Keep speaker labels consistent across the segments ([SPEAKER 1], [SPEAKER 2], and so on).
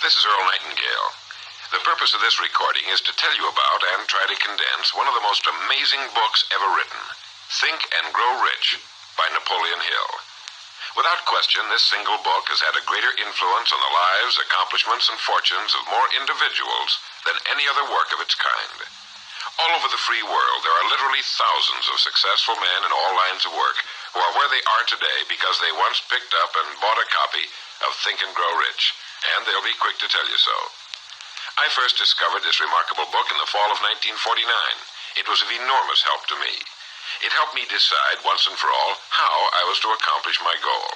[SPEAKER 1] This is Earl Nightingale. The purpose of this recording is to tell you about and try to condense one of the most amazing books ever written, Think and Grow Rich by Napoleon Hill. Without question, this single book has had a greater influence on the lives, accomplishments, and fortunes of more individuals than any other work of its kind. All over the free world, there are literally thousands of successful men in all lines of work who are where they are today because they once picked up and bought a copy of Think and Grow Rich, and they'll be quick to tell you so. I first discovered this remarkable book in the fall of 1949. It was of enormous help to me. It helped me decide once and for all how I was to accomplish my goal.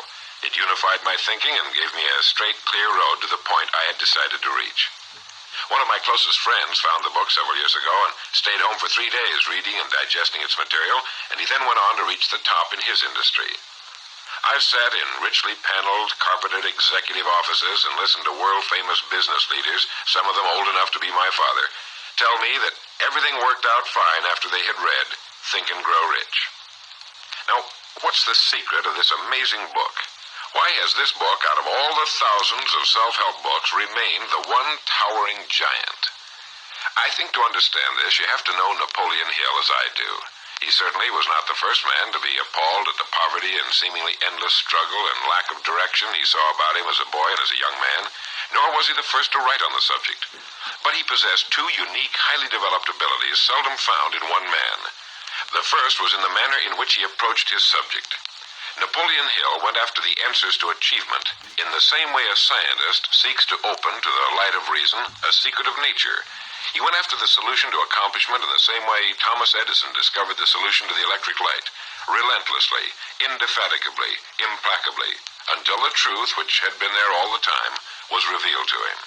[SPEAKER 1] It unified my thinking and gave me a straight, clear road to the point I had decided to reach. One of my closest friends found the book several years ago and stayed home for 3 days reading and digesting its material, and he then went on to reach the top in his industry. I've sat in richly paneled, carpeted executive offices and listened to world-famous business leaders, some of them old enough to be my father, tell me that everything worked out fine after they had read Think and Grow Rich. Now, what's the secret of this amazing book? Why has this book, out of all the thousands of self-help books, remained the one towering giant? I think to understand this, you have to know Napoleon Hill as I do. He certainly was not the first man to be appalled at the poverty and seemingly endless struggle and lack of direction he saw about him as a boy and as a young man, nor was he the first to write on the subject. But he possessed two unique, highly developed abilities seldom found in one man. The first was in the manner in which he approached his subject. Napoleon Hill went after the answers to achievement in the same way a scientist seeks to open to the light of reason a secret of nature. He went after the solution to accomplishment in the same way Thomas Edison discovered the solution to the electric light, relentlessly, indefatigably, implacably, until the truth, which had been there all the time, was revealed to him.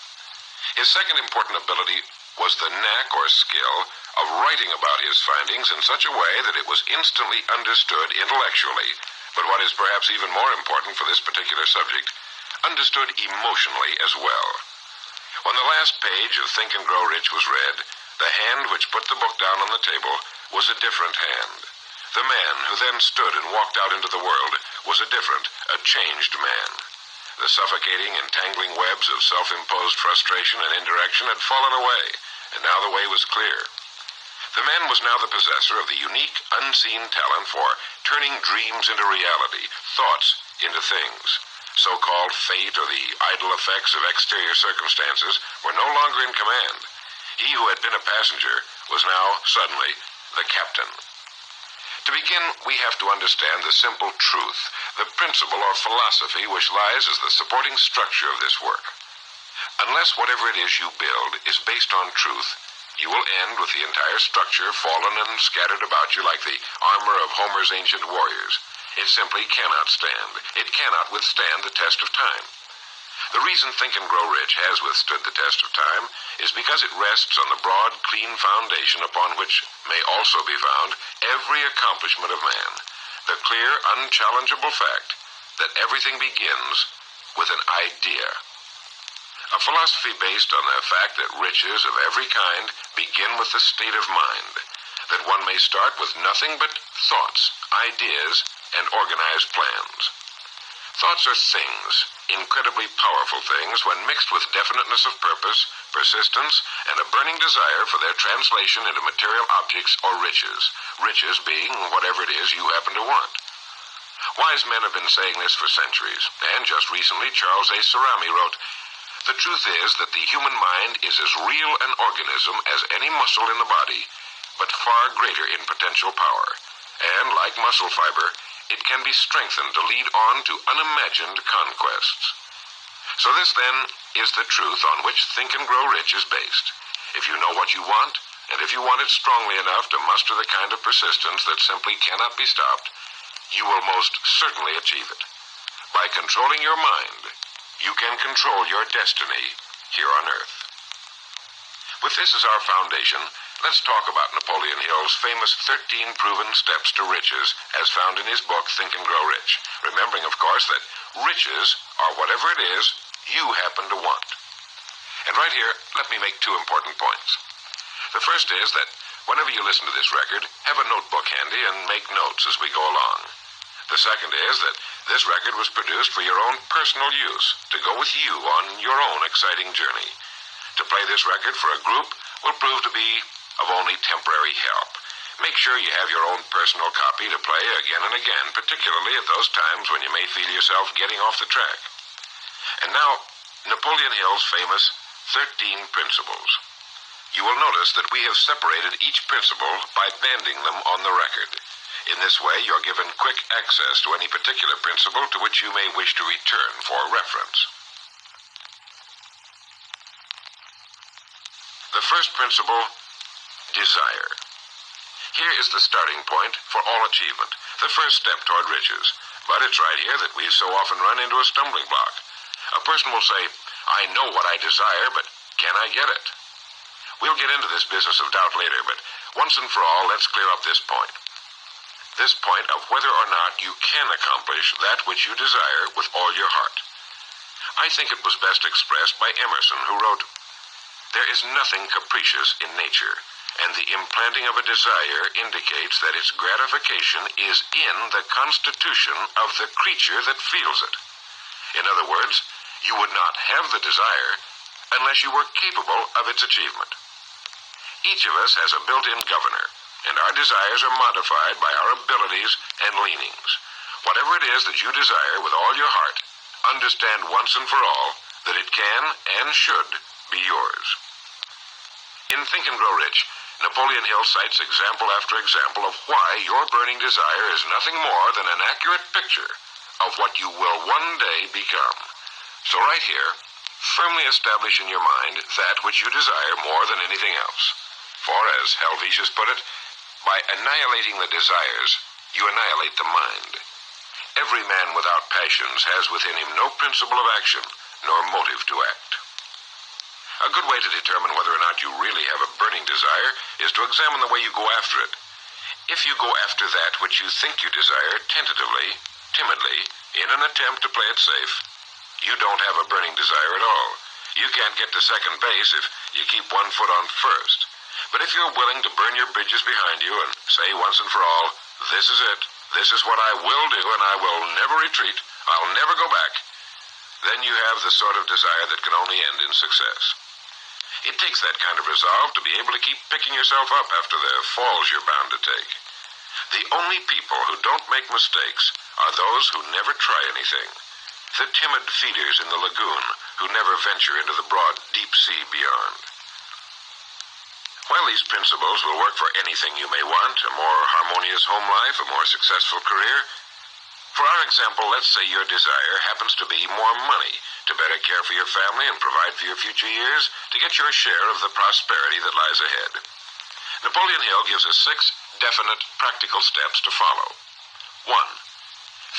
[SPEAKER 1] His second important ability was the knack or skill of writing about his findings in such a way that it was instantly understood intellectually, but what is perhaps even more important for this particular subject, understood emotionally as well. When the last page of Think and Grow Rich was read, the hand which put the book down on the table was a different hand. The man who then stood and walked out into the world was a different, a changed man. The suffocating, entangling webs of self-imposed frustration and indirection had fallen away, and now the way was clear. The man was now the possessor of the unique, unseen talent for turning dreams into reality, thoughts into things. So-called fate or the idle effects of exterior circumstances were no longer in command. He who had been a passenger was now, suddenly, the captain. To begin, we have to understand the simple truth, the principle or philosophy which lies as the supporting structure of this work. Unless whatever it is you build is based on truth, you will end with the entire structure fallen and scattered about you like the armor of Homer's ancient warriors. It simply cannot stand. It cannot withstand the test of time. The reason Think and Grow Rich has withstood the test of time is because it rests on the broad, clean foundation upon which may also be found every accomplishment of man, the clear, unchallengeable fact that everything begins with an idea. A philosophy based on the fact that riches of every kind begin with the state of mind, that one may start with nothing but thoughts, ideas, and organized plans. Thoughts are things, incredibly powerful things, when mixed with definiteness of purpose, persistence, and a burning desire for their translation into material objects or riches being whatever it is you happen to want. Wise men have been saying this for centuries, and just recently Charles A. Cerami wrote, "The truth is that the human mind is as real an organism as any muscle in the body, but far greater in potential power, and like muscle fiber, it can be strengthened to lead on to unimagined conquests." So this, then, is the truth on which Think and Grow Rich is based. If you know what you want, and if you want it strongly enough to muster the kind of persistence that simply cannot be stopped, you will most certainly achieve it. By controlling your mind, you can control your destiny here on Earth. With this as our foundation, let's talk about Napoleon Hill's famous 13 proven steps to riches as found in his book Think and Grow Rich, remembering, of course, that riches are whatever it is you happen to want. And right here, let me make two important points. The first is that whenever you listen to this record, have a notebook handy and make notes as we go along. The second is that This record was produced for your own personal use, to go with you on your own exciting journey. To play this record for a group will prove to be of only temporary help. Make sure you have your own personal copy to play again and again, particularly at those times when you may feel yourself getting off the track. And now, Napoleon Hill's famous 13 principles. You will notice that we have separated each principle by banding them on the record. In this way, you're given quick access to any particular principle to which you may wish to return for reference. The first principle, desire. Here is the starting point for all achievement, the first step toward riches. But it's right here that we so often run into a stumbling block. A person will say, I know what I desire, but can I get it? We'll get into this business of doubt later, but once and for all, let's clear up this point. This point of whether or not you can accomplish that which you desire with all your heart. I think it was best expressed by Emerson, who wrote, "There is nothing capricious in nature, and the implanting of a desire indicates that its gratification is in the constitution of the creature that feels it." In other words, you would not have the desire unless you were capable of its achievement. Each of us has a built-in governor, and our desires are modified by our abilities and leanings. Whatever it is that you desire with all your heart, understand once and for all that it can and should be yours. In Think and Grow Rich, Napoleon Hill cites example after example of why your burning desire is nothing more than an accurate picture of what you will one day become. So right here, firmly establish in your mind that which you desire more than anything else. For, as Helvetius put it, by annihilating the desires, you annihilate the mind. Every man without passions has within him no principle of action, nor motive to act. A good way to determine whether or not you really have a burning desire is to examine the way you go after it. If you go after that which you think you desire tentatively, timidly, in an attempt to play it safe, you don't have a burning desire at all. You can't get to second base if you keep one foot on first. But if you're willing to burn your bridges behind you and say once and for all, this is it, this is what I will do, and I will never retreat, I'll never go back, then you have the sort of desire that can only end in success. It takes that kind of resolve to be able to keep picking yourself up after the falls you're bound to take. The only people who don't make mistakes are those who never try anything. The timid feeders in the lagoon who never venture into the broad, deep sea beyond. While these principles will work for anything you may want, a more harmonious home life, a more successful career, for our example, let's say your desire happens to be more money, to better care for your family and provide for your future years, to get your share of the prosperity that lies ahead. Napoleon Hill gives us 6 definite, practical steps to follow. 1.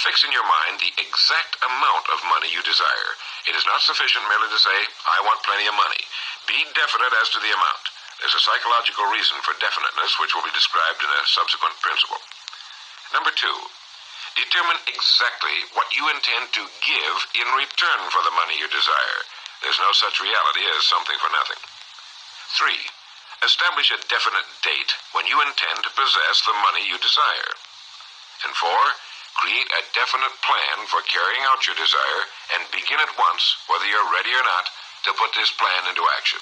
[SPEAKER 1] Fix in your mind the exact amount of money you desire. It is not sufficient merely to say, I want plenty of money. Be definite as to the amount. There's a psychological reason for definiteness, which will be described in a subsequent principle. Number 2. Determine exactly what you intend to give in return for the money you desire. There's no such reality as something for nothing. 3. Establish a definite date when you intend to possess the money you desire. And 4. Create a definite plan for carrying out your desire and begin at once, whether you're ready or not, to put this plan into action.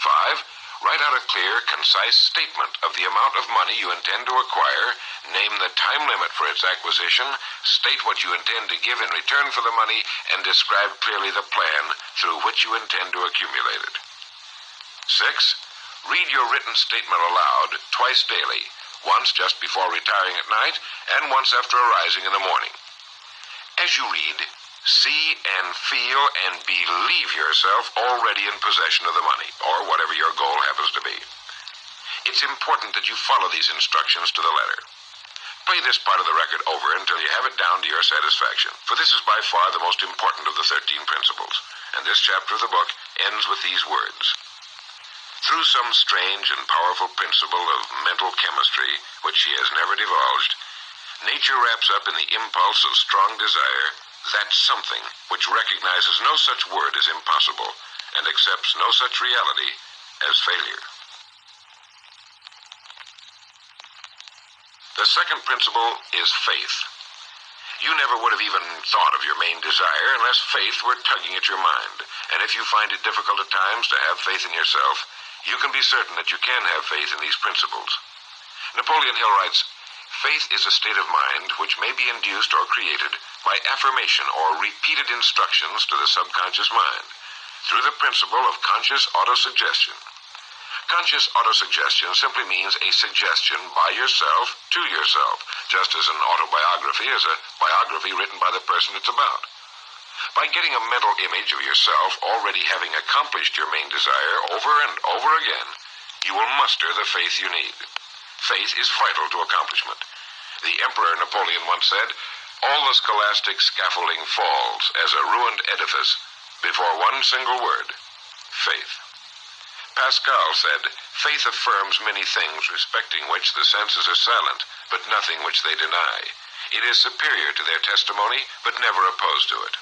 [SPEAKER 1] 5. Write out a clear, concise statement of the amount of money you intend to acquire, name the time limit for its acquisition, state what you intend to give in return for the money, and describe clearly the plan through which you intend to accumulate it. 6. Read your written statement aloud twice daily, once just before retiring at night, and once after arising in the morning. As you read, see and feel and believe yourself already in possession of the money, or whatever your goal happens to be. It's important that you follow these instructions to the letter. Play this part of the record over until you have it down to your satisfaction, for this is by far the most important of the 13 principles, and this chapter of the book ends with these words. Through some strange and powerful principle of mental chemistry, which she has never divulged, nature wraps up in the impulse of strong desire that something which recognizes no such word as impossible and accepts no such reality as failure. The second principle is faith. You never would have even thought of your main desire unless faith were tugging at your mind. And if you find it difficult at times to have faith in yourself, you can be certain that you can have faith in these principles. Napoleon Hill writes, "Faith is a state of mind which may be induced or created by affirmation or repeated instructions to the subconscious mind through the principle of conscious autosuggestion." Conscious autosuggestion simply means a suggestion by yourself to yourself, just as an autobiography is a biography written by the person it's about. By getting a mental image of yourself already having accomplished your main desire over and over again, you will muster the faith you need. Faith is vital to accomplishment. The Emperor Napoleon once said, "All the scholastic scaffolding falls as a ruined edifice before one single word, faith." Pascal said, "Faith affirms many things respecting which the senses are silent, but nothing which they deny. It is superior to their testimony, but never opposed to it."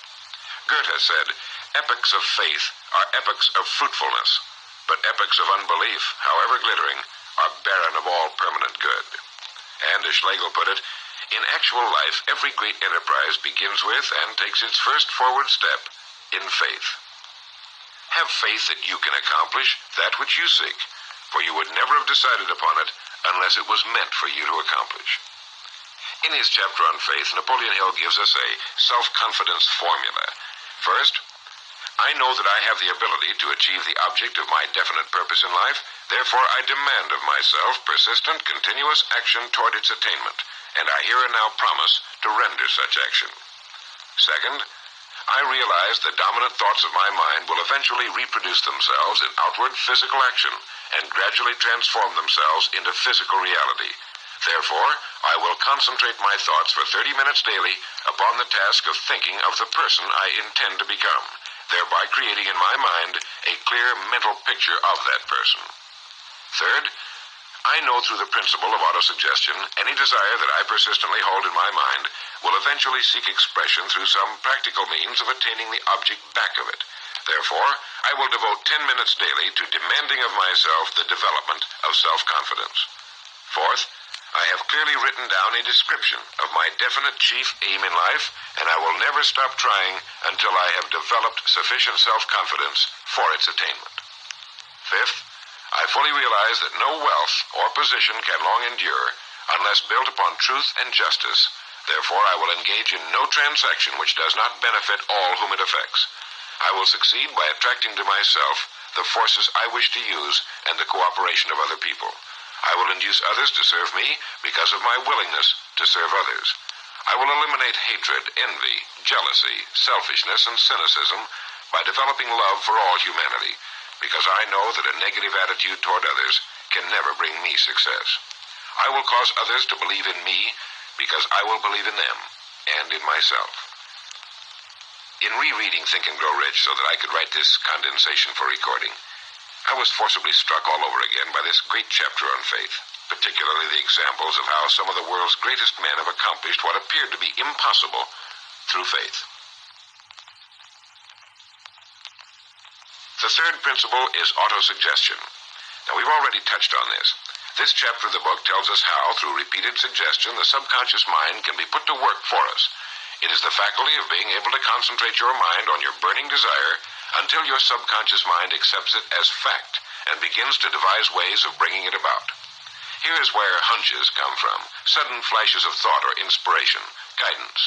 [SPEAKER 1] Goethe said, "Epochs of faith are epochs of fruitfulness, but epochs of unbelief, however glittering, are barren of all permanent good." And as Schlegel put it, "In actual life, every great enterprise begins with and takes its first forward step in faith." Have faith that you can accomplish that which you seek, for you would never have decided upon it unless it was meant for you to accomplish. In his chapter on faith, Napoleon Hill gives us a self-confidence formula. First, I know that I have the ability to achieve the object of my definite purpose in life, therefore I demand of myself persistent, continuous action toward its attainment, and I here and now promise to render such action. Second, I realize the dominant thoughts of my mind will eventually reproduce themselves in outward physical action and gradually transform themselves into physical reality. Therefore, I will concentrate my thoughts for 30 minutes daily upon the task of thinking of the person I intend to become, thereby creating in my mind a clear mental picture of that person. Third, I know through the principle of autosuggestion, any desire that I persistently hold in my mind will eventually seek expression through some practical means of attaining the object back of it. Therefore, I will devote 10 minutes daily to demanding of myself the development of self-confidence. Fourth, I have clearly written down a description of my definite chief aim in life, and I will never stop trying until I have developed sufficient self-confidence for its attainment. Fifth, I fully realize that no wealth or position can long endure unless built upon truth and justice. Therefore, I will engage in no transaction which does not benefit all whom it affects. I will succeed by attracting to myself the forces I wish to use and the cooperation of other people. I will induce others to serve me because of my willingness to serve others. I will eliminate hatred, envy, jealousy, selfishness, and cynicism by developing love for all humanity, because I know that a negative attitude toward others can never bring me success. I will cause others to believe in me because I will believe in them and in myself. In rereading Think and Grow Rich so that I could write this condensation for recording, I was forcibly struck all over again by this great chapter on faith, particularly the examples of how some of the world's greatest men have accomplished what appeared to be impossible through faith. The third principle is autosuggestion. Now, we've already touched on this. This chapter of the book tells us how, through repeated suggestion, the subconscious mind can be put to work for us. It is the faculty of being able to concentrate your mind on your burning desire until your subconscious mind accepts it as fact and begins to devise ways of bringing it about. Here is where hunches come from, sudden flashes of thought or inspiration, guidance.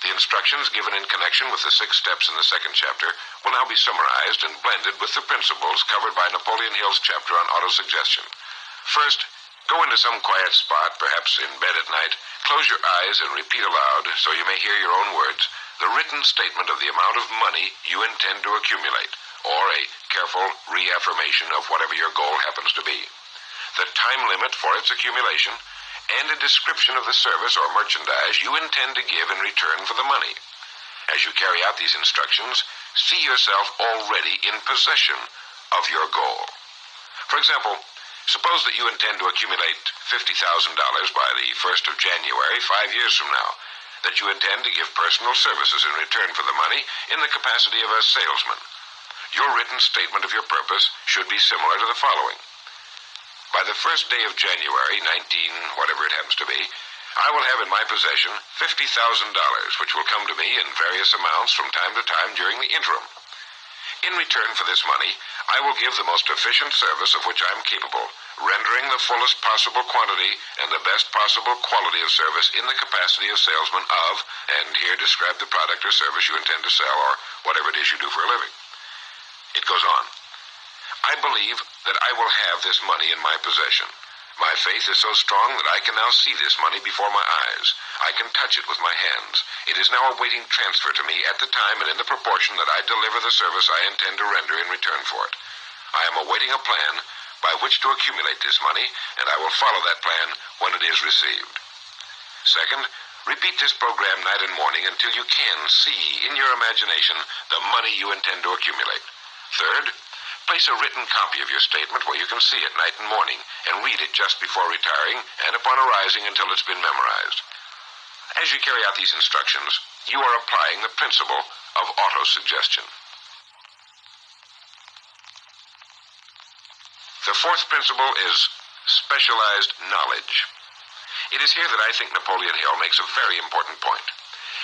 [SPEAKER 1] The instructions given in connection with the 6 steps in the second chapter will now be summarized and blended with the principles covered by Napoleon Hill's chapter on autosuggestion. First, go into some quiet spot, perhaps in bed at night, close your eyes and repeat aloud, so you may hear your own words, the written statement of the amount of money you intend to accumulate, or a careful reaffirmation of whatever your goal happens to be, the time limit for its accumulation, and a description of the service or merchandise you intend to give in return for the money. As you carry out these instructions, see yourself already in possession of your goal. For example, suppose that you intend to accumulate $50,000 by the 1st of January, 5 years from now, that you intend to give personal services in return for the money in the capacity of a salesman. Your written statement of your purpose should be similar to the following. By the 1st day of January, whatever it happens to be, I will have in my possession $50,000, which will come to me in various amounts from time to time during the interim. In return for this money, I will give the most efficient service of which I am capable, rendering the fullest possible quantity and the best possible quality of service in the capacity of salesman of, and here describe the product or service you intend to sell or whatever it is you do for a living. It goes on. I believe that I will have this money in my possession. My faith is so strong that I can now see this money before my eyes. I can touch it with my hands. It is now awaiting transfer to me at the time and in the proportion that I deliver the service I intend to render in return for it. I am awaiting a plan by which to accumulate this money, and I will follow that plan when it is received. Second, repeat this program night and morning until you can see in your imagination the money you intend to accumulate. Third, place a written copy of your statement where you can see it night and morning and read it just before retiring and upon arising until it's been memorized. As you carry out these instructions, you are applying the principle of autosuggestion. The fourth principle is specialized knowledge. It is here that I think Napoleon Hill makes a very important point.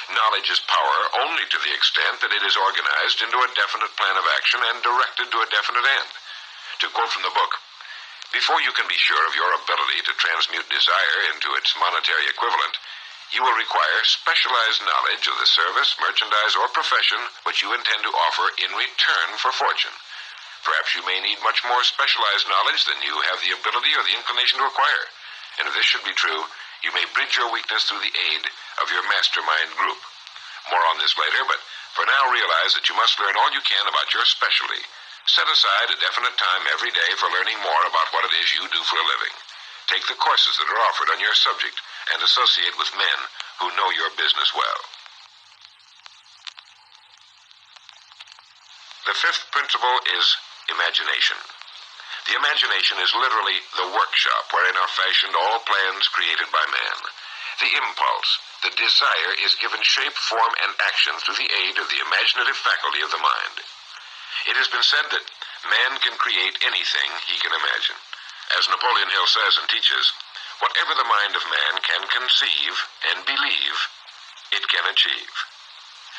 [SPEAKER 1] Knowledge is power only to the extent that it is organized into a definite plan of action and directed to a definite end. To quote from the book, before you can be sure of your ability to transmute desire into its monetary equivalent, you will require specialized knowledge of the service, merchandise, or profession which you intend to offer in return for fortune. Perhaps you may need much more specialized knowledge than you have the ability or the inclination to acquire. And if this should be true, you may bridge your weakness through the aid of your mastermind group. More on this later, but for now realize that you must learn all you can about your specialty. Set aside a definite time every day for learning more about what it is you do for a living. Take the courses that are offered on your subject and associate with men who know your business well. The fifth principle is imagination. The imagination is literally the workshop wherein are fashioned all plans created by man. The impulse, the desire, is given shape, form, and action through the aid of the imaginative faculty of the mind. It has been said that man can create anything he can imagine. As Napoleon Hill says and teaches, whatever the mind of man can conceive and believe, it can achieve.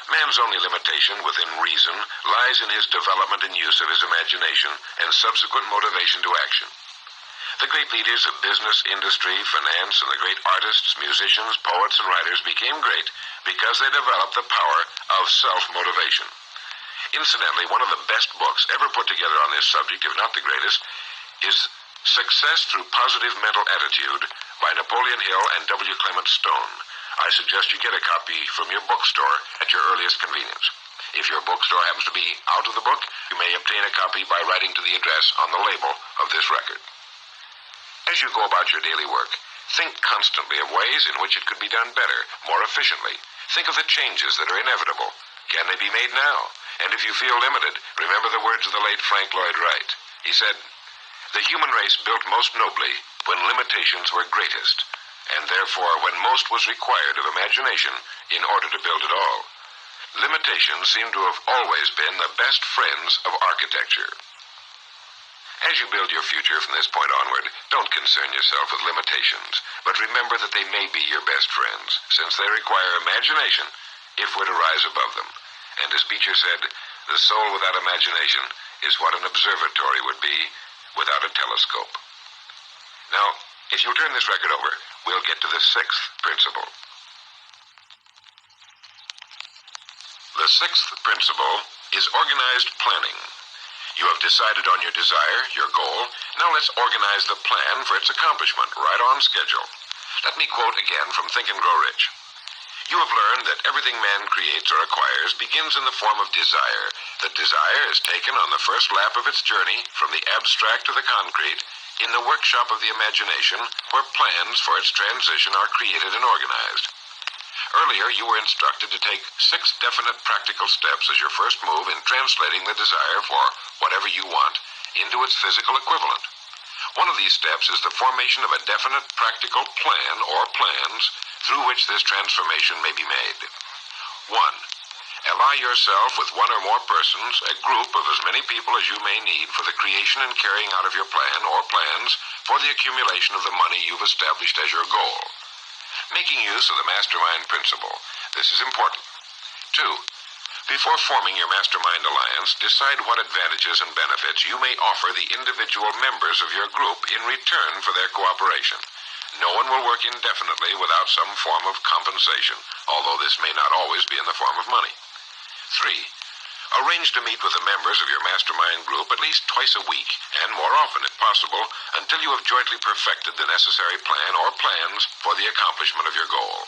[SPEAKER 1] Man's only limitation within reason lies in his development and use of his imagination and subsequent motivation to action. The great leaders of business, industry, finance, and the great artists, musicians, poets, and writers became great because they developed the power of self-motivation. Incidentally, one of the best books ever put together on this subject, if not the greatest, is Success Through Positive Mental Attitude by Napoleon Hill and W. Clement Stone. I suggest you get a copy from your bookstore at your earliest convenience. If your bookstore happens to be out of the book, you may obtain a copy by writing to the address on the label of this record. As you go about your daily work, think constantly of ways in which it could be done better, more efficiently. Think of the changes that are inevitable. Can they be made now? And if you feel limited, remember the words of the late Frank Lloyd Wright. He said, "The human race built most nobly when limitations were greatest, and therefore when most was required of imagination in order to build it all. Limitations seem to have always been the best friends of architecture." As you build your future from this point onward, don't concern yourself with limitations, but remember that they may be your best friends, since they require imagination if we're to rise above them. And as Beecher said, the soul without imagination is what an observatory would be without a telescope. Now, if you'll turn this record over, we'll get to the sixth principle. The sixth principle is organized planning. You have decided on your desire, your goal. Now let's organize the plan for its accomplishment, right on schedule. Let me quote again from Think and Grow Rich. "You have learned that everything man creates or acquires begins in the form of desire. The desire is taken on the first lap of its journey from the abstract to the concrete in the workshop of the imagination, where plans for its transition are created and organized. Earlier, you were instructed to take 6 definite practical steps as your first move in translating the desire for whatever you want into its physical equivalent. One of these steps is the formation of a definite practical plan or plans through which this transformation may be made. 1. Ally yourself with one or more persons, a group of as many people as you may need for the creation and carrying out of your plan or plans for the accumulation of the money you've established as your goal. Making use of the mastermind principle. This is important. 2. Before forming your mastermind alliance, decide what advantages and benefits you may offer the individual members of your group in return for their cooperation. No one will work indefinitely without some form of compensation, although this may not always be in the form of money. 3. Arrange to meet with the members of your mastermind group at least twice a week, and more often if possible, until you have jointly perfected the necessary plan or plans for the accomplishment of your goal.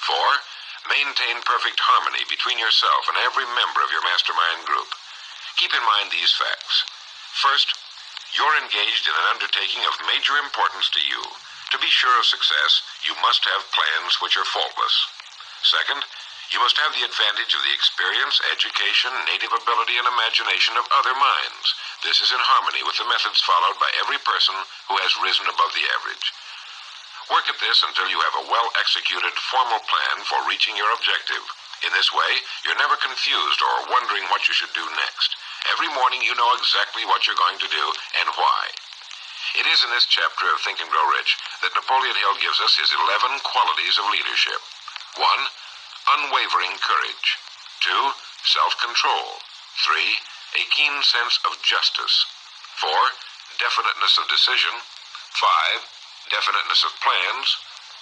[SPEAKER 1] 4. Maintain perfect harmony between yourself and every member of your mastermind group. Keep in mind these facts. First, you're engaged in an undertaking of major importance to you. To be sure of success, you must have plans which are faultless. Second, you must have the advantage of the experience, education, native ability, and imagination of other minds. This is in harmony with the methods followed by every person who has risen above the average. Work at this until you have a well-executed, formal plan for reaching your objective. In this way, you're never confused or wondering what you should do next. Every morning you know exactly what you're going to do and why. It is in this chapter of Think and Grow Rich that Napoleon Hill gives us his 11 qualities of leadership. 1. Unwavering courage. 2. Self-control. 3. A keen sense of justice. 4. Definiteness of decision. 5. Definiteness of plans.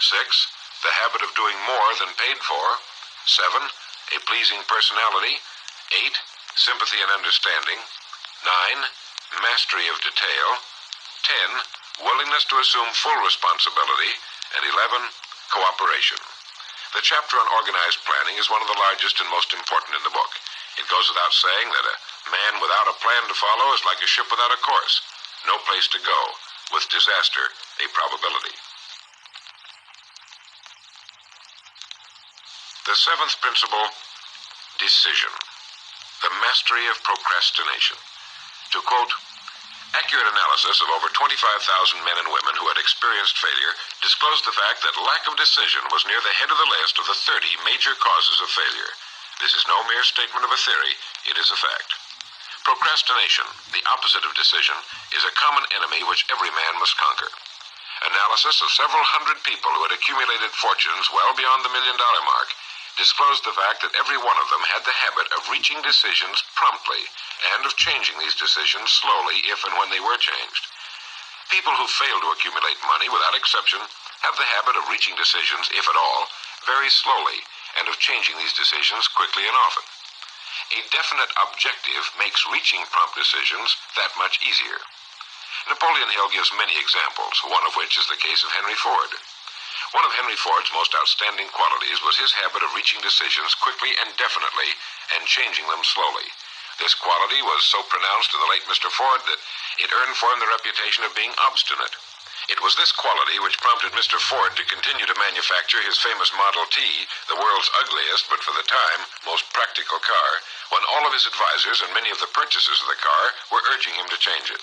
[SPEAKER 1] 6. The habit of doing more than paid for. 7. A pleasing personality. 8. Sympathy and understanding. 9. Mastery of detail. 10. Willingness to assume full responsibility. And 11. Cooperation. The chapter on organized planning is one of the largest and most important in the book. It goes without saying that a man without a plan to follow is like a ship without a course. No place to go, with disaster a probability. The 7th principle, decision. The mastery of procrastination. To quote, accurate analysis of over 25,000 men and women who had experienced failure disclosed the fact that lack of decision was near the head of the list of the 30 major causes of failure. This is no mere statement of a theory, it is a fact. Procrastination, the opposite of decision, is a common enemy which every man must conquer. Analysis of several hundred people who had accumulated fortunes well beyond the $1 million mark disclosed the fact that every one of them had the habit of reaching decisions promptly and of changing these decisions slowly if and when they were changed. People who fail to accumulate money without exception have the habit of reaching decisions, if at all, very slowly and of changing these decisions quickly and often. A definite objective makes reaching prompt decisions that much easier. Napoleon Hill gives many examples, one of which is the case of Henry Ford. One of Henry Ford's most outstanding qualities was his habit of reaching decisions quickly and definitely and changing them slowly. This quality was so pronounced in the late Mr. Ford that it earned for him the reputation of being obstinate. It was this quality which prompted Mr. Ford to continue to manufacture his famous Model T, the world's ugliest but for the time most practical car, when all of his advisors and many of the purchasers of the car were urging him to change it.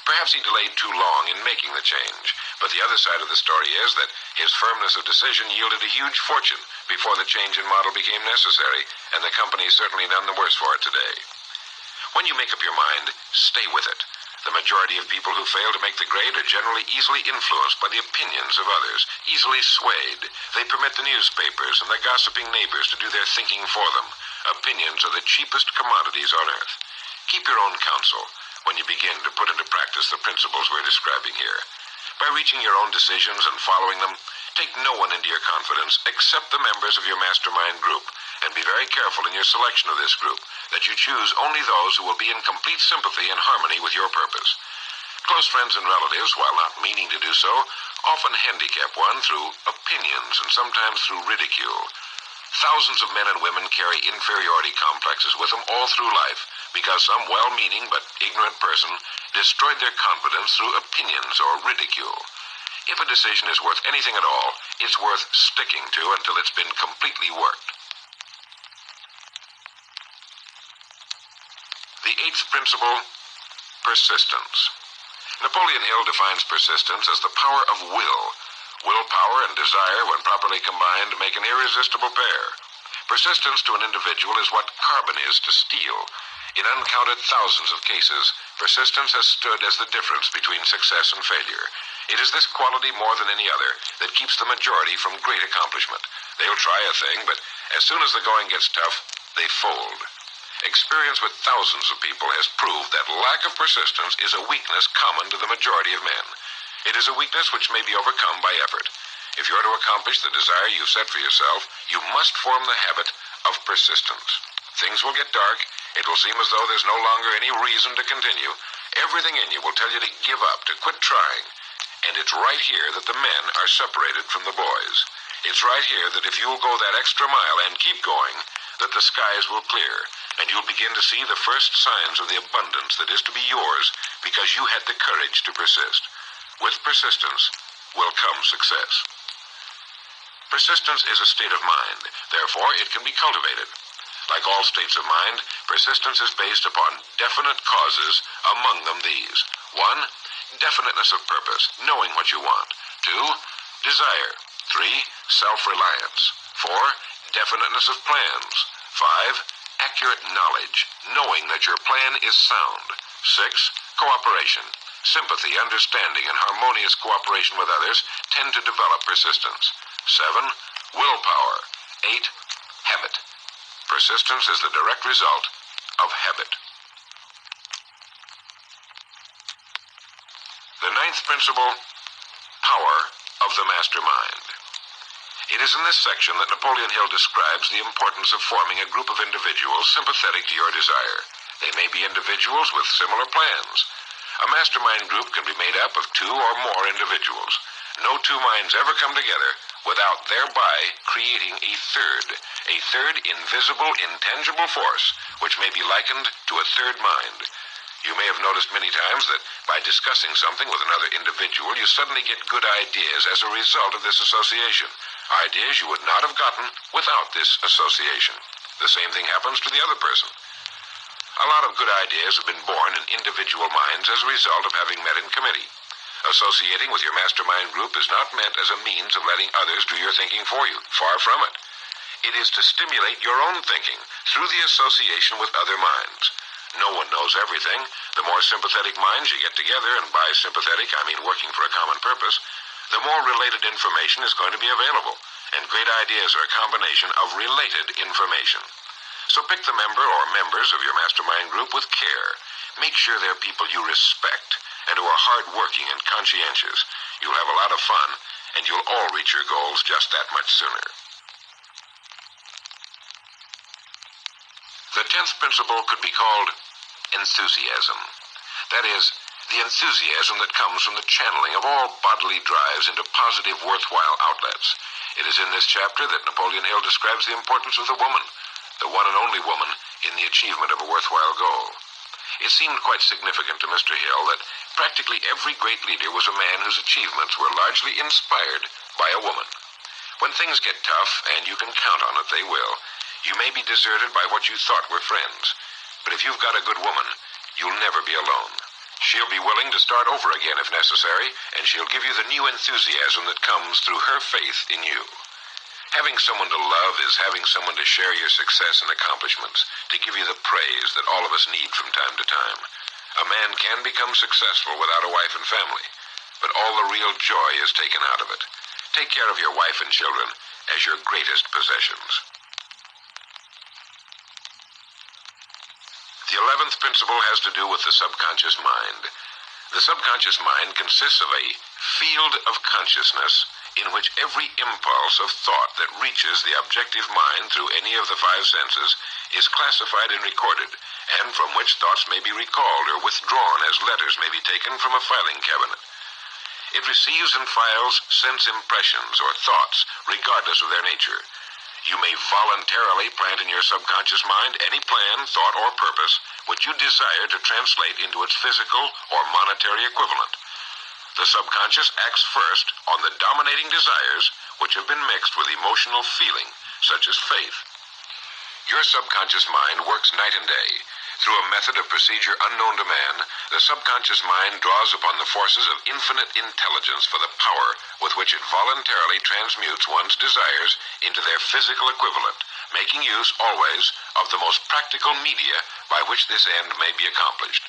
[SPEAKER 1] Perhaps he delayed too long in making the change, but the other side of the story is that his firmness of decision yielded a huge fortune before the change in model became necessary, and the company is certainly none the worse for it today. When you make up your mind, stay with it. The majority of people who fail to make the grade are generally easily influenced by the opinions of others, easily swayed. They permit the newspapers and the gossiping neighbors to do their thinking for them. Opinions are the cheapest commodities on earth. Keep your own counsel when you begin to put into practice the principles we're describing here. By reaching your own decisions and following them, take no one into your confidence except the members of your mastermind group, and be very careful in your selection of this group, that you choose only those who will be in complete sympathy and harmony with your purpose. Close friends and relatives, while not meaning to do so, often handicap one through opinions and sometimes through ridicule. Thousands of men and women carry inferiority complexes with them all through life because some well-meaning but ignorant person destroyed their confidence through opinions or ridicule. If a decision is worth anything at all, it's worth sticking to until it's been completely worked. The 8th principle, persistence. Napoleon Hill defines persistence as the power of will. Willpower and desire, when properly combined, make an irresistible pair. Persistence to an individual is what carbon is to steel. In uncounted thousands of cases, persistence has stood as the difference between success and failure. It is this quality more than any other that keeps the majority from great accomplishment. They'll try a thing, but as soon as the going gets tough, they fold. Experience with thousands of people has proved that lack of persistence is a weakness common to the majority of men. It is a weakness which may be overcome by effort. If you're to accomplish the desire you've set for yourself, you must form the habit of persistence. Things will get dark. It will seem as though there's no longer any reason to continue. Everything in you will tell you to give up, to quit trying. And it's right here that the men are separated from the boys. It's right here that if you'll go that extra mile and keep going, that the skies will clear, and you'll begin to see the first signs of the abundance that is to be yours because you had the courage to persist. With persistence will come success. Persistence is a state of mind. Therefore, it can be cultivated. Like all states of mind, persistence is based upon definite causes, among them these. 1. Definiteness of purpose, knowing what you want. 2. Desire. 3. Self-reliance. 4. Definiteness of plans. 5. Accurate knowledge, knowing that your plan is sound. 6. Cooperation. Sympathy, understanding, and harmonious cooperation with others tend to develop persistence. 7. Willpower. 8. Habit. Persistence is the direct result of habit. The 9th principle, power of the mastermind. It is in this section that Napoleon Hill describes the importance of forming a group of individuals sympathetic to your desire. They may be individuals with similar plans. A mastermind group can be made up of 2 or more individuals. No 2 minds ever come together without thereby creating a third invisible, intangible force, which may be likened to a third mind. You may have noticed many times that by discussing something with another individual, you suddenly get good ideas as a result of this association. Ideas you would not have gotten without this association. The same thing happens to the other person. A lot of good ideas have been born in individual minds as a result of having met in committee. Associating with your mastermind group is not meant as a means of letting others do your thinking for you. Far from it. It is to stimulate your own thinking through the association with other minds. No one knows everything. The more sympathetic minds you get together, and by sympathetic I mean working for a common purpose, the more related information is going to be available, and great ideas are a combination of related information. So pick the member or members of your mastermind group with care. Make sure they're people you respect and who are hard-working and conscientious. You'll have a lot of fun, and you'll all reach your goals just that much sooner. The 10th principle could be called enthusiasm. That is, the enthusiasm that comes from the channeling of all bodily drives into positive, worthwhile outlets. It is in this chapter that Napoleon Hill describes the importance of the woman, the one and only woman, in the achievement of a worthwhile goal. It seemed quite significant to Mr. Hill that practically every great leader was a man whose achievements were largely inspired by a woman. When things get tough, and you can count on it, they will, you may be deserted by what you thought were friends. But if you've got a good woman, you'll never be alone. She'll be willing to start over again if necessary, and she'll give you the new enthusiasm that comes through her faith in you. Having someone to love is having someone to share your success and accomplishments, to give you the praise that all of us need from time to time. A man can become successful without a wife and family, but all the real joy is taken out of it. Take care of your wife and children as your greatest possessions. The 11th principle has to do with the subconscious mind. The subconscious mind consists of a field of consciousness in which every impulse of thought that reaches the objective mind through any of the 5 senses is classified and recorded, and from which thoughts may be recalled or withdrawn as letters may be taken from a filing cabinet. It receives and files sense impressions or thoughts, regardless of their nature. You may voluntarily plant in your subconscious mind any plan, thought, or purpose which you desire to translate into its physical or monetary equivalent. The subconscious acts first on the dominating desires which have been mixed with emotional feeling, such as faith. Your subconscious mind works night and day. Through a method of procedure unknown to man, the subconscious mind draws upon the forces of infinite intelligence for the power with which it voluntarily transmutes one's desires into their physical equivalent, making use always of the most practical media by which this end may be accomplished.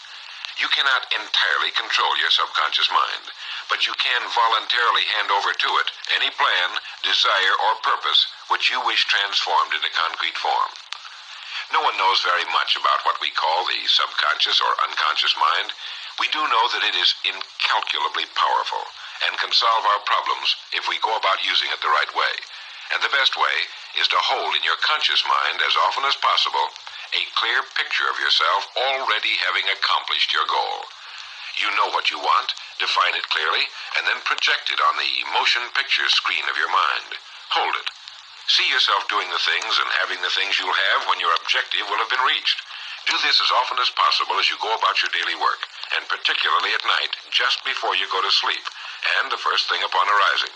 [SPEAKER 1] You cannot entirely control your subconscious mind, but you can voluntarily hand over to it any plan, desire, or purpose which you wish transformed into concrete form. No one knows very much about what we call the subconscious or unconscious mind. We do know that it is incalculably powerful and can solve our problems if we go about using it the right way. And the best way is to hold in your conscious mind as often as possible a clear picture of yourself already having accomplished your goal. You know what you want, define it clearly, and then project it on the motion picture screen of your mind. Hold it. See yourself doing the things and having the things you'll have when your objective will have been reached. Do this as often as possible as you go about your daily work, and particularly at night, just before you go to sleep, and the first thing upon arising.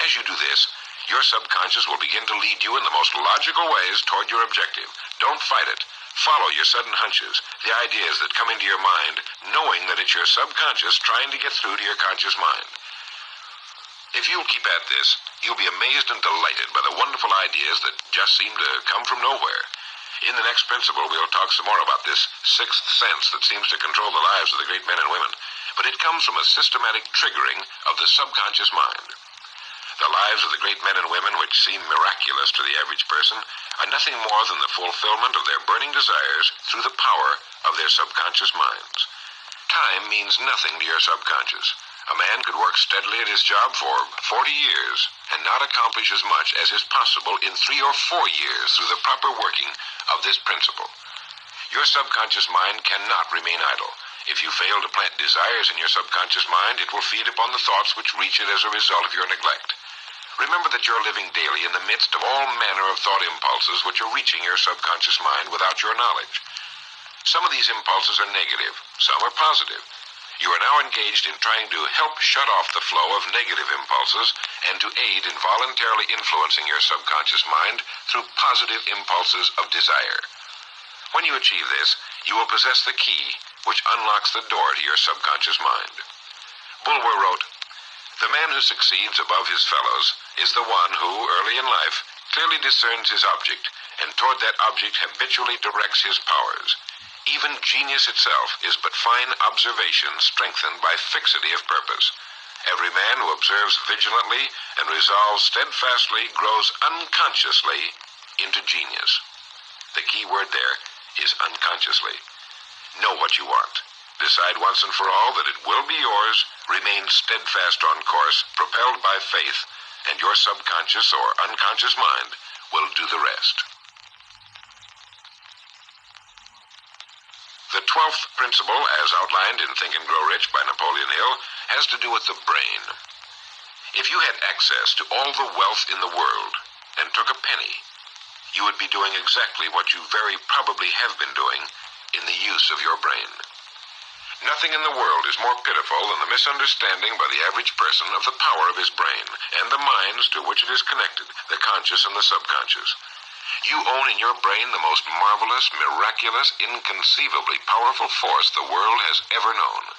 [SPEAKER 1] As you do this, your subconscious will begin to lead you in the most logical ways toward your objective. Don't fight it. Follow your sudden hunches, the ideas that come into your mind, knowing that it's your subconscious trying to get through to your conscious mind. If you'll keep at this, you'll be amazed and delighted by the wonderful ideas that just seem to come from nowhere. In the next principle, we'll talk some more about this sixth sense that seems to control the lives of the great men and women, but it comes from a systematic triggering of the subconscious mind. The lives of the great men and women, which seem miraculous to the average person, are nothing more than the fulfillment of their burning desires through the power of their subconscious minds. Time means nothing to your subconscious. A man could work steadily at his job for 40 years and not accomplish as much as is possible in 3 or 4 years through the proper working of this principle. Your subconscious mind cannot remain idle. If you fail to plant desires in your subconscious mind, it will feed upon the thoughts which reach it as a result of your neglect. Remember that you're living daily in the midst of all manner of thought impulses which are reaching your subconscious mind without your knowledge. Some of these impulses are negative, some are positive. You are now engaged in trying to help shut off the flow of negative impulses and to aid in voluntarily influencing your subconscious mind through positive impulses of desire. When you achieve this, you will possess the key which unlocks the door to your subconscious mind. Bulwer wrote, "The man who succeeds above his fellows is the one who, early in life, clearly discerns his object and toward that object habitually directs his powers. Even genius itself is but fine observation strengthened by fixity of purpose. Every man who observes vigilantly and resolves steadfastly grows unconsciously into genius." The key word there is unconsciously. Know what you want. Decide once and for all that it will be yours. Remain steadfast on course, propelled by faith, and your subconscious or unconscious mind will do the rest. The 12th principle, as outlined in Think and Grow Rich by Napoleon Hill, has to do with the brain. If you had access to all the wealth in the world and took a penny, you would be doing exactly what you very probably have been doing in the use of your brain. Nothing in the world is more pitiful than the misunderstanding by the average person of the power of his brain and the minds to which it is connected, the conscious and the subconscious. You own in your brain the most marvelous, miraculous, inconceivably powerful force the world has ever known.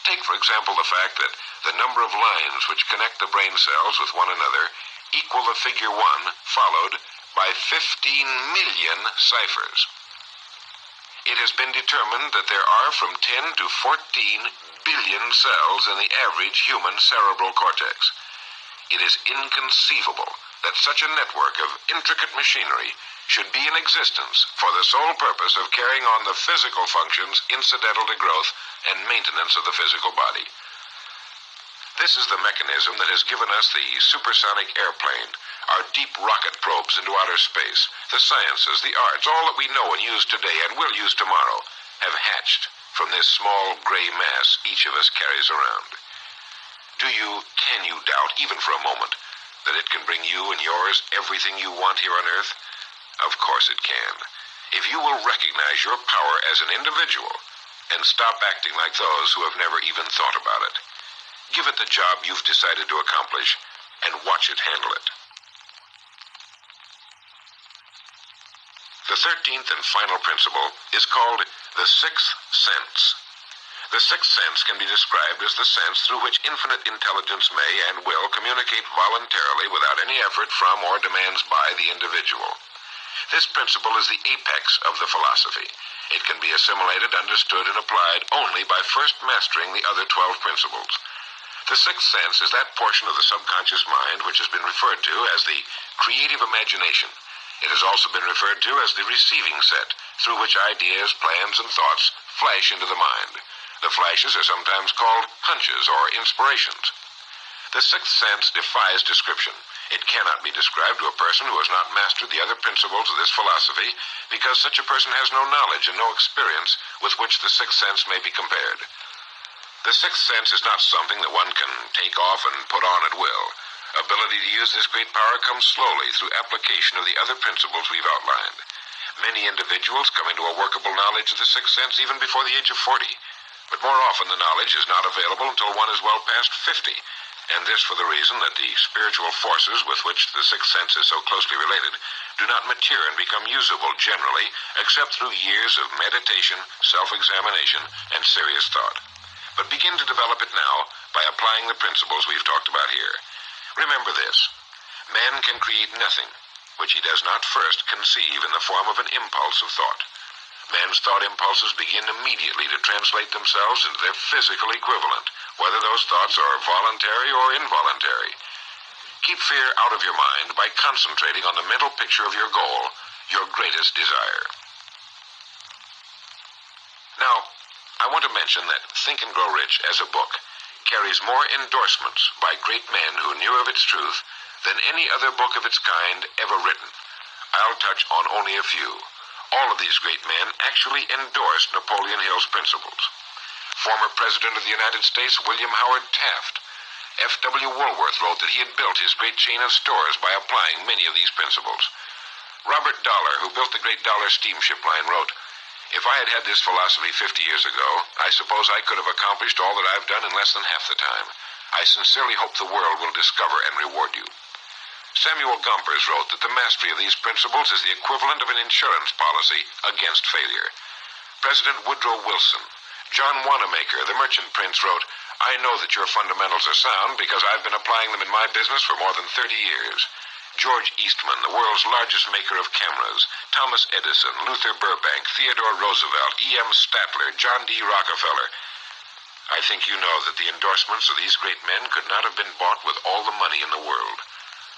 [SPEAKER 1] Take, for example, the fact that the number of lines which connect the brain cells with one another equal the figure 1 followed by 15 million ciphers. It has been determined that there are from 10 to 14 billion cells in the average human cerebral cortex. It is inconceivable that such a network of intricate machinery should be in existence for the sole purpose of carrying on the physical functions incidental to growth and maintenance of the physical body. This is the mechanism that has given us the supersonic airplane, our deep rocket probes into outer space, the sciences, the arts, all that we know and use today and will use tomorrow, have hatched from this small gray mass each of us carries around. Can you doubt, even for a moment, that it can bring you and yours everything you want here on Earth? Of course it can. If you will recognize your power as an individual and stop acting like those who have never even thought about it. Give it the job you've decided to accomplish and watch it handle it. The 13th and final principle is called the sixth sense. The sixth sense can be described as the sense through which infinite intelligence may and will communicate voluntarily without any effort from or demands by the individual. This principle is the apex of the philosophy. It can be assimilated, understood, and applied only by first mastering the other 12 principles. The sixth sense is that portion of the subconscious mind which has been referred to as the creative imagination. It has also been referred to as the receiving set, through which ideas, plans, and thoughts flash into the mind. The flashes are sometimes called hunches or inspirations. The sixth sense defies description. It cannot be described to a person who has not mastered the other principles of this philosophy, because such a person has no knowledge and no experience with which the sixth sense may be compared. The sixth sense is not something that one can take off and put on at will. Ability to use this great power comes slowly through application of the other principles we've outlined. Many individuals come into a workable knowledge of the sixth sense even before the age of 40, but more often the knowledge is not available until one is well past 50, and this for the reason that the spiritual forces with which the sixth sense is so closely related do not mature and become usable generally except through years of meditation, self-examination, and serious thought. But begin to develop it now by applying the principles we've talked about here. Remember this: man can create nothing which he does not first conceive in the form of an impulse of thought. Man's thought impulses begin immediately to translate themselves into their physical equivalent, whether those thoughts are voluntary or involuntary. Keep fear out of your mind by concentrating on the mental picture of your goal, your greatest desire. Now, I want to mention that Think and Grow Rich as a book carries more endorsements by great men who knew of its truth than any other book of its kind ever written. I'll touch on only a few. All of these great men actually endorsed Napoleon Hill's principles. Former President of the United States William Howard Taft, F.W. Woolworth wrote that he had built his great chain of stores by applying many of these principles. Robert Dollar, who built the great Dollar steamship line, wrote, "If I had had this philosophy 50 years ago, I suppose I could have accomplished all that I've done in less than half the time. I sincerely hope the world will discover and reward you." Samuel Gompers wrote that the mastery of these principles is the equivalent of an insurance policy against failure. President Woodrow Wilson, John Wanamaker, the merchant prince, wrote, "I know that your fundamentals are sound because I've been applying them in my business for more than 30 years. George Eastman, the world's largest maker of cameras, Thomas Edison, Luther Burbank, Theodore Roosevelt, E.M. Statler, John D. Rockefeller. I think you know that the endorsements of these great men could not have been bought with all the money in the world.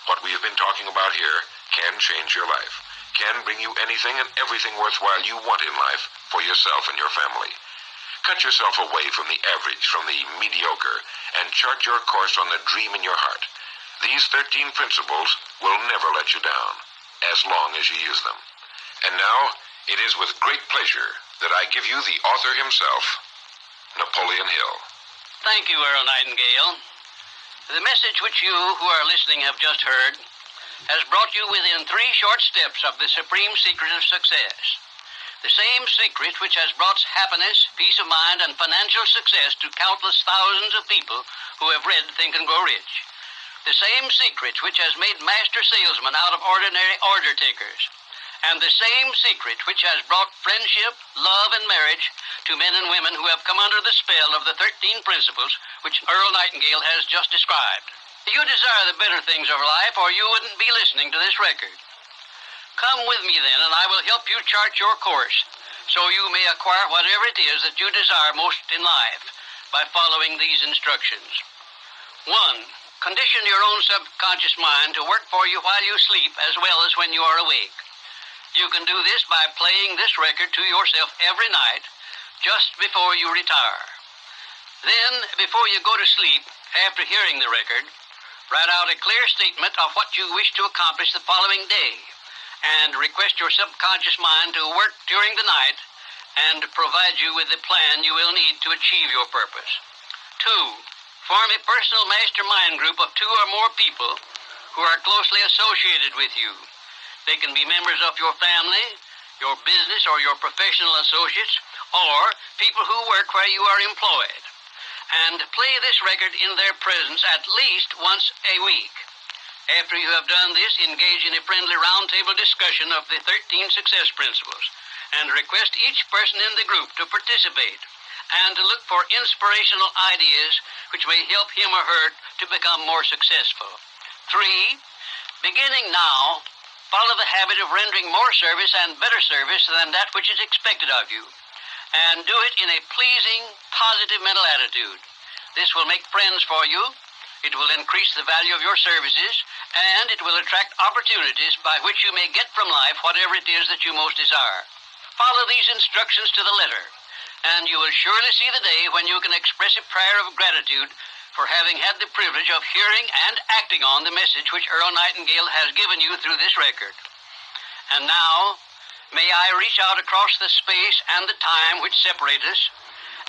[SPEAKER 1] What we have been talking about here can change your life, can bring you anything and everything worthwhile you want in life for yourself and your family. Cut yourself away from the average, from the mediocre, and chart your course on the dream in your heart. These 13 principles will never let you down, as long as you use them. And now, it is with great pleasure that I give you the author himself, Napoleon Hill.
[SPEAKER 2] Thank you, Earl Nightingale. The message which you who are listening have just heard has brought you within 3 short steps of the supreme secret of success. The same secret which has brought happiness, peace of mind, and financial success to countless thousands of people who have read Think and Grow Rich. The same secret which has made master salesmen out of ordinary order takers. And the same secret which has brought friendship, love, and marriage to men and women who have come under the spell of the 13 principles which Earl Nightingale has just described. You desire the better things of life, or you wouldn't be listening to this record. Come with me then, and I will help you chart your course, so you may acquire whatever it is that you desire most in life by following these instructions. 1. Condition your own subconscious mind to work for you while you sleep as well as when you are awake. You can do this by playing this record to yourself every night just before you retire. Then, before you go to sleep, after hearing the record, write out a clear statement of what you wish to accomplish the following day, and request your subconscious mind to work during the night and provide you with the plan you will need to achieve your purpose. 2. Form a personal mastermind group of 2 or more people who are closely associated with you. They can be members of your family, your business or your professional associates, or people who work where you are employed. And play this record in their presence at least once a week. After you have done this, engage in a friendly roundtable discussion of the 13 success principles, and request each person in the group to participate and to look for inspirational ideas which may help him or her to become more successful. 3. Beginning now, Follow the habit of rendering more service and better service than that which is expected of you, and do it in a pleasing, positive mental attitude. This will make friends for you, it will increase the value of your services, and it will attract opportunities by which you may get from life whatever it is that you most desire. Follow these instructions to the letter, and you will surely see the day when you can express a prayer of gratitude for having had the privilege of hearing and acting on the message which Earl Nightingale has given you through this record. And now, may I reach out across the space and the time which separate us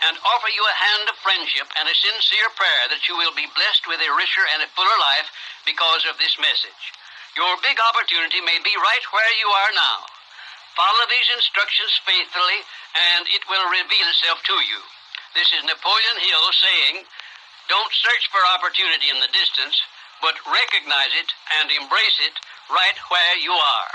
[SPEAKER 2] and offer you a hand of friendship and a sincere prayer that you will be blessed with a richer and a fuller life because of this message. Your big opportunity may be right where you are now. Follow these instructions faithfully, and it will reveal itself to you. This is Napoleon Hill saying, don't search for opportunity in the distance, but recognize it and embrace it right where you are.